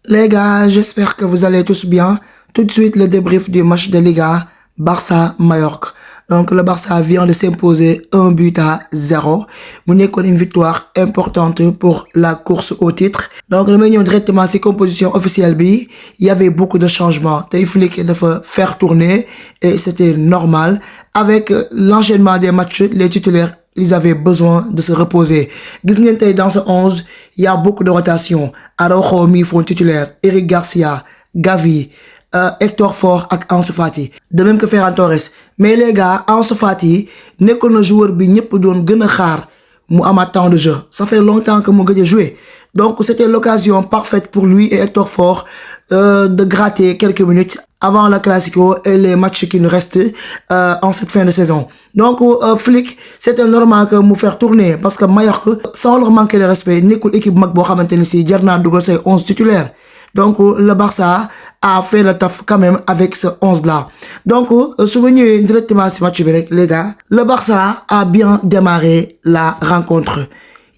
Les gars, j'espère que vous allez tous bien. Tout de suite, le débrief du match de Liga Barça-Mallorca. Donc, le Barça vient de s'imposer 1-0. Vous n'avez une victoire importante pour la course au titre. Donc, le meilleur directement à ses compositions officielles, il y avait beaucoup de changements. Flick de faire tourner et c'était normal. Avec l'enchaînement des matchs, les titulaires ils avaient besoin de se reposer. Dans ce 11, il y a beaucoup de rotations. Araujo mi font titulaire, Eric Garcia, Gavi, Hector Fort et Ansu Fati. De même que Ferran Torres. Mais les gars, Ansu Fati n'est qu'un joueur qui n'est pas de xaar mu am temps de jeu. Ça fait longtemps que je joué. Donc c'était l'occasion parfaite pour lui et Hector Fort de gratter quelques minutes avant le Classico et les matchs qui nous restent en cette fin de saison. Donc Flick, c'était normal que nous faire tourner parce que Mallorca, sans leur manquer de respect, n'est qu'une équipe mag bo xamanteni ci jarna dugal say 11 titulaires. Donc le Barça a fait le taf quand même avec ce 11 là. Donc souvenez directement à ce match les gars, le Barça a bien démarré la rencontre.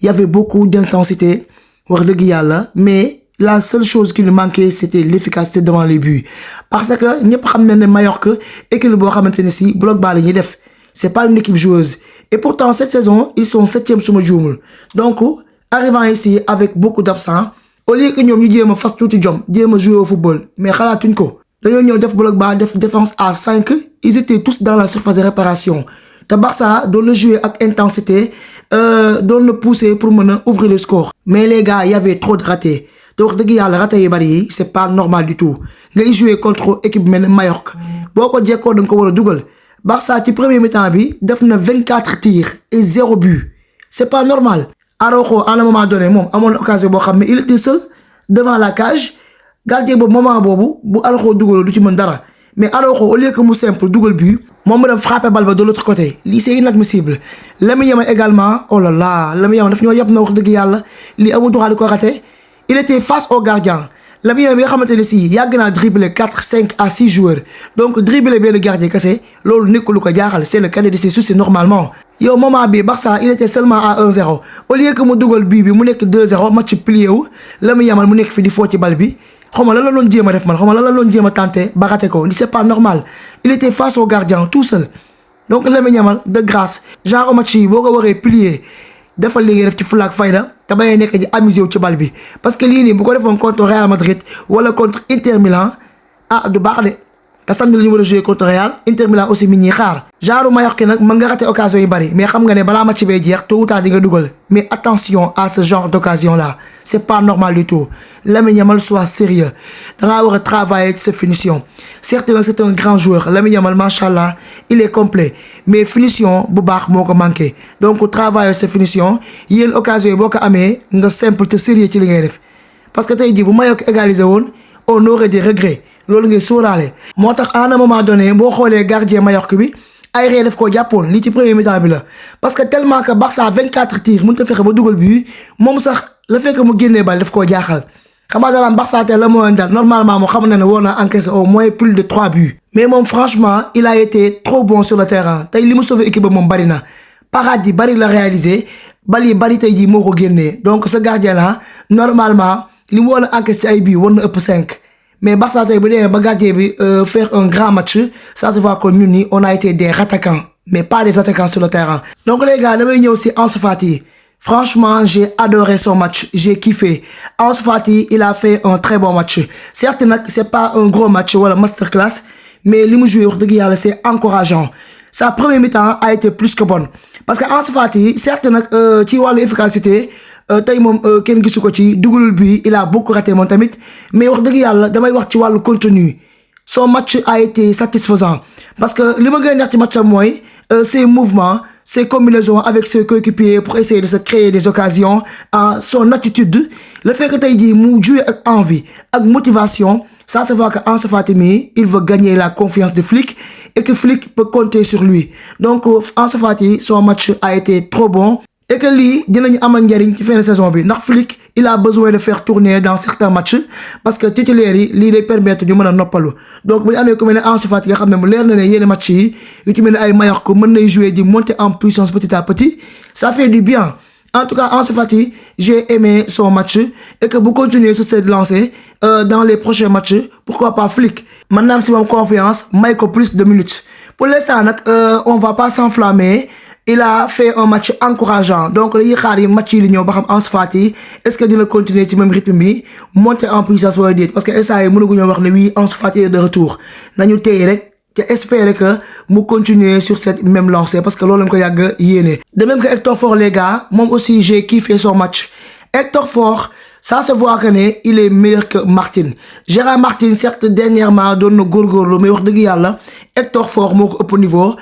Il y avait beaucoup d'intensité, mais la seule chose qui nous manquait, c'était l'efficacité devant les buts. Parce que ñepp xam nañ né Mallorca équipe bo xamanteni ci bloc bas la ñuy def. C'est pas une équipe joueuse. Et pourtant cette saison, ils sont 7e suma djumul. Donc arrivant ici avec beaucoup d'absents, au lieu que ñom ñu jéma fas touti jom, jéma jouer au football, mais xalaatuñ ko. Dañu ñëw def bloc bas, def défense à 5, ils étaient tous dans la surface de réparation. Le Barça doit le jouer avec intensité, doit le pousser pour ouvrir le score. Mais les gars, il y avait trop de ratés. Donc, c'est pas normal du tout. Ils jouent contre l'équipe Mallorca. Beaucoup de gens ont double. Barça, le premier mi-temps, il a 24 tirs et 0 but. C'est pas normal. Araujo, à un moment donné, à mon occasion, il était seul devant la cage. Gardien au moment où Araujo double du Timondara. Mais Araujo, au lieu que nous simple double but, moi me frappe balle de l'autre côté. C'est inadmissible. Lamine Yamal également, oh là là, Lamine Yamal daf ñoo yab na wax deug yalla, li amul droit de ko rater. Il était face au gardien. Lamine Yamal bi nga xamanteni ci yag na dribbler 4, 5 à 6 joueurs. Donc dribbler bien le gardien cassé, lolu nekul lu ko jaaxal, c'est le cadet de ses soucis normalement. Yo moment bi Barça, il était seulement à 1-0. Au lieu que mu dougal but bi mu nek 2-0, match plié wu, Lamine Yamal mu nek fi di fo ci balle bi. C'est pas normal. Il était face au gardien tout seul. Donc Lamine Yamal de grâce genre match yi boko waré plier defal li def ci flag fayda ta baye nek di amuser ci balle bi parce que li ni bu ko defon contre Real Madrid wala contre Inter Milan du baax de ta samedi ñu wara jouer contre Real Inter Milan aussi mi ñi xaar genre Mallorca nak mën nga rater occasion yi bari mais xam nga né bala match bay jeex tout temps di nga duggal mais attention à ce genre d'occasion là c'est pas normal du tout. Lamine Yamal soit sérieux da nga wara travailler cette finition. Certes c'est un grand joueur Lamine Yamal machallah il est complet mais finition bu baax moko manqué donc travailler cette finition yeen occasion boko amé nga simple te sérieux ci li ngay def parce que tay di bu Mallorca égaliser won on aurait des regrets lolou ngay souralé motax à un moment donné bo xolé gardien Mallorca bi ay ré def ko japon li ci premier mi-temps bi la parce que tellement que Barça 24 tirs mën ta fexé ba duggal but mom sax le fait que mu génné bal def ko jaxal xama dalam Barça té la mo ndal normalement mo xamna né wona encaissé au moins plus de 3 buts mais mom franchement il a été trop bon sur le terrain tay limu sauver équipe mom bari na paradis bari la réaliser bali bari tay ji moko génné donc ce gardien là normalement limu wona encaissé ay buts wona upp 5 mais Barça tay bu dé ba gardien bi faire un grand match ça se voit que ñun ni on a été des attaquants mais pas des attaquants sur le terrain. Donc les gars, damay ñëw ci Ansu Fati. Franchement, j'ai adoré son match, j'ai kiffé. Ansu Fati, il a fait un très bon match. Certes, c'est pas un gros match ou la masterclass, mais li mu joué wax deug yalla c'est encourageant. Sa première mi-temps a été plus que bonne parce que Ansu Fati, certes ci walu efficacité tay mom ken gisu ko ci dugulul bi il a beaucoup raté mon tamit mais wax deug yalla damay wax ci walu contenu son match a été satisfaisant parce que li ma gën neex ci match moy ses mouvements, ses combinaisons avec ses coéquipiers pour essayer de se créer des occasions, son attitude, le fait que tu dit mu jouer avec envie, avec motivation, ça se voit que Ansu Fati il veut gagner la confiance de Flick et que Flick peut compter sur lui. Donc Ansu Fati, son match a été trop bon. Et que lui, dinañ amal njariñ ci fin de saison bi ndax Flick il a besoin de faire tourner dans certains matchs parce que titulaire yi li lay permettre ñu mëna noppalu donc bu amé ko melni Ansu Fati nga xamné mu leer na né yene match yi yu ci melni ay Mallorca mën nay jouer di monter en puissance petit à petit ça fait du bien. En tout cas Ansu Fati j'ai aimé son match et que bu continuer sur cette lancée dans les prochains matchs, pourquoi pas Flick maintenant si moom confiance may ko plus de minutes pour l'instant nag on va pas s'enflammer. Il a fait un match encourageant donc dañuy xaar yi match yi li ñëw ba xam Ansu Fati est-ce que dina continuer ci même rythme bi monter en puissance wala déet parce que instant yi mënaguñoo wax ne oui Ansu Fati est de retour nañu téye rek te espérer que mu continuer sur cette même lancée parce que loolu lañ ko yàgg yéene. De même que Hector Ford les gars moom aussi j'ai kiffé son match. Hector Ford ça se voit que ne il est meilleur que Martin Gérard Martin certes dernièrement doon na góorgóorlu mais wax dëgg yàlla Hector Ford moo ko ëpp niveau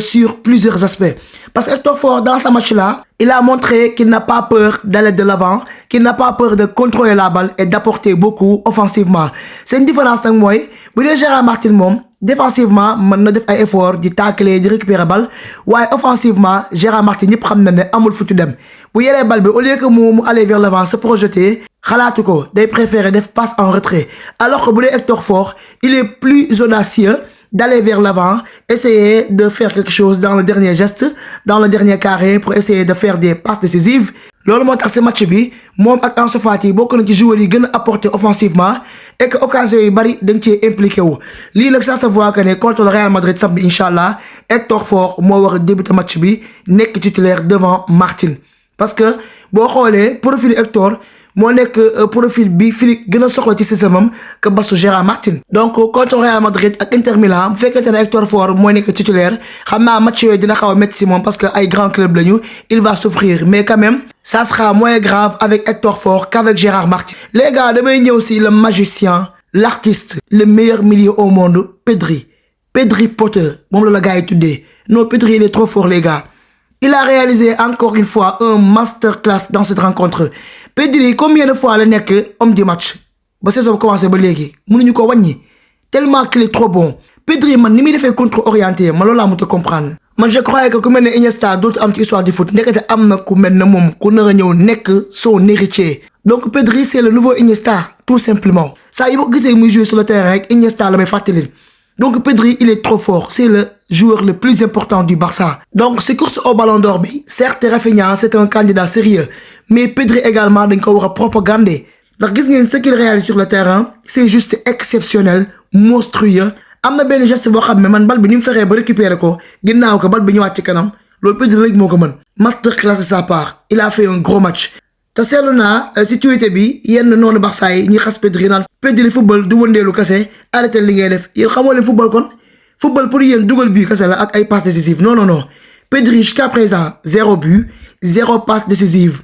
sur plusieurs aspects parce que Hector Ford dans ce match-là il a montré qu'il n'a pas peur d'aller de l'avant qu'il n'a pas peur de contrôler la balle et d'apporter beaucoup offensivement c'est une différence nag mooy bu dee Gérard Martin moom défensivement mën na def ay effort di tacler di récupérer balle waaye offensivement Gérard Martin ñëpp xam na ne amul futu dem bu yoree balle bi au lieu que mu aller vers l'avant se projeter xalaatu ko day préférer def passe en retrait alors que bu dee Hector Ford il est plus audacieux d'aller vers l'avant essayer de faire quelque chose dans le dernier geste dans le dernier carré pour essayer de faire des passes décisives loolu moo tax ci match bi moom ak Ansu Fati bokk na ci joueurs yi gën a apporter offensivement et que occasion yu bari dañ cee impliqué wu lii nag ça se voit que ne contre le Real Madrid samedi inchallah Hector Ford moo war a débuter match bi nekk titulaire devant Martin parce que boo xoolee profil Hector moo nekk profil bi Flick gën a soxla ci système que basu Gérard Martin donc contre Real Madrid ak Inter Milan bu fekkente ne Hector Ford mooy nekk titulaire xam naa match yooyu dina xaw a métti si moom parce que ay grand club lañu il va souffrir mais quand même ça sera moins grave avec Hector Ford qu'avec Gérard Martin. Les gars damay ñëw si le magicien l'artiste le meilleur milieu au monde Pedri Potter moom la gars yi tuddee non Pedri il est trop fort les gars. Il a réalisé encore une fois un masterclass dans cette rencontre Pedri combien de fois la nekk homme du match ba saison bi commencé ba léegi mënuñu ko wàññi tellement qu'il est trop bon Pedri man ni muy defee contre orienté ma loolu laa mënut a comprendre man je croyais que ku mel ne Iniesta dootu am ci histoire du foot nekkate am na ku mel ne moom ku nar a ñëw nekk son héritier donc Pedri c'est le nouveau Iniesta tout simplement saa yi boo gisee muy jouer sur le terrain rek Iniesta la may fàttalil donc Pedri il est trop fort c'est le joueur le plus important du Barça donc ces courses au Ballon d'Or bi certes Rafinha c'est un candidat sérieux mais Pedri également dañ ko war a propagander ndax gis ngeen ce qu'il réalise sur le terrain c'est juste exceptionnel monstrueux am na benn geste boo xam ne man bal bi ni mu fexee ba récupérer ko ginnaaw ko bal bi ñëwaat ci kanam loolu Pedri rek moo ko mën masterclass de sa part il a fait un gros match te seetlu naa si Twitter bi yenn noonu Barça yi ñi xas Pedri naan Pedri football du wëndeelu kese arrêté li ngay def yéen xamoo leen football kon football pour yéen dugal but kese la ak ay passes décisives non Pedri jusqu'à présent 0 but 0 passe décisive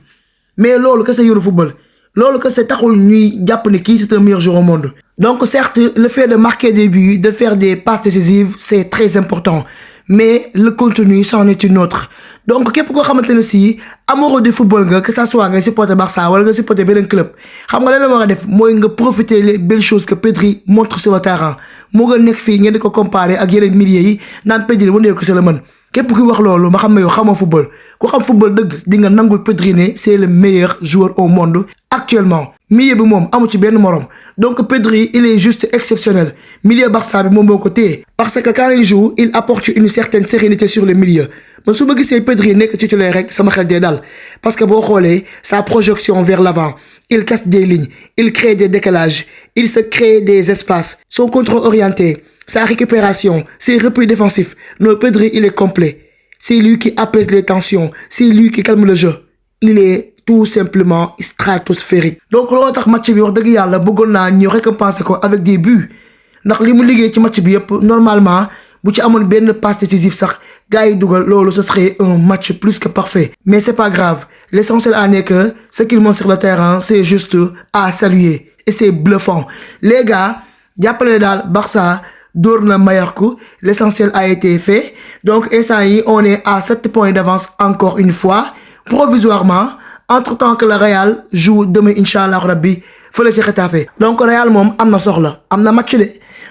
mais loolu kese yoru football loolu kese taxul ñuy jàpp ne kii c'est un meilleur joueur au monde donc certes le fait de marquer des buts de faire des passes décisives c'est très important mais le contenu c'en est une autre donc képp koo xamante ne si amoureux du football nga que ça soit nga supporter Barça wala nga supporter beneen club xam nga lan la war a def mooy nga profiter les belles choses que Pedri montre sur le terrain moo nga nekk fii ngeen di ko comparer ak yeneen milieux yi naan Pedri wëndeel ko c'est le mën képp kuy wax loolu ma xam ne yow xamoo football ku xam football dëgg di nga nangul Pedri ne c'est le meilleur joueur au monde actuellement milieu bi moom amu ci benn morom donc Pedri il est juste exceptionnel milieu Barça bi moom moo ko téye parce que quand il joue il apporte une certaine sérénité sur le milieu man su ma gisee Pedri nekk titulaire rek sama xel dee dal parce que boo xoolee sa projection vers l'avant il casse des lignes il crée des décalages il se crée des espaces son contrôle orienté sa récupération ses replis défensifs non Pedri il est complet c'est lui qui apaise les tensions c'est lui qui calme le jeu il est tout simplement stratosphérique donc loolu tax match bi wax dëgg yàlla bëggoon naa ñëw récompenser ko avec des buts ndax li mu liggéey ci match bi yëpp normalement bu ci amoon benn passe décisive sax gars yi dugal loolu ce serait un match plus que parfait mais c'est pas grave l'essentiel en est que ce qu'il montre sur le terrain c'est juste à saluer et c'est bluffant les gars jàppale daal Barça dóor na Mallorca l'essentiel a été fait donc instant yi on est à 7 points d'avance encore une fois provisoirement entre-temps que le Real joue demain inchallah rabbi fële ci Getafe donc Real moom am na soxla am na match de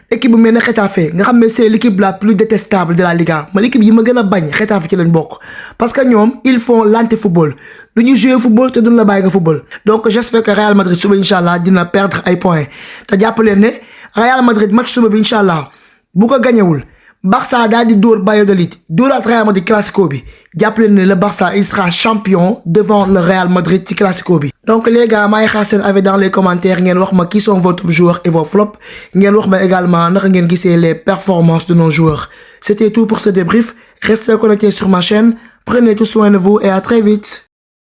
équipe bu mel ne Getafe nga xam ne c'est l'équipe la plus détestable de la Liga ma l'équipe yi ma gën a bañ Getafe ci lañ bokk parce que ñoom ils font l'anti-football du ñu jouer football te duñ la bàyyi nga football donc j'espère que Real Madrid suba inchallah dina perdre ay points te jàpp leen ne Real Madrid match suba bi inchallah bu ko gañewul Barça daal di dóor Valladolid dóoraat Real Madrid classico bi jàppale ne le Barça il sera champion devant le Real Madrid ci classico bi. donc les gars maa ngi xaar seen avis dans les commentaires ngeen wax ma qui sont vos top joueurs et vos flops ngeen wax ma également naka ngeen gisee les performances de nos joueurs. C'était tout pour ce débrief. Restez connectés sur ma chaîne. Prenez tout soin de vous et à très vite.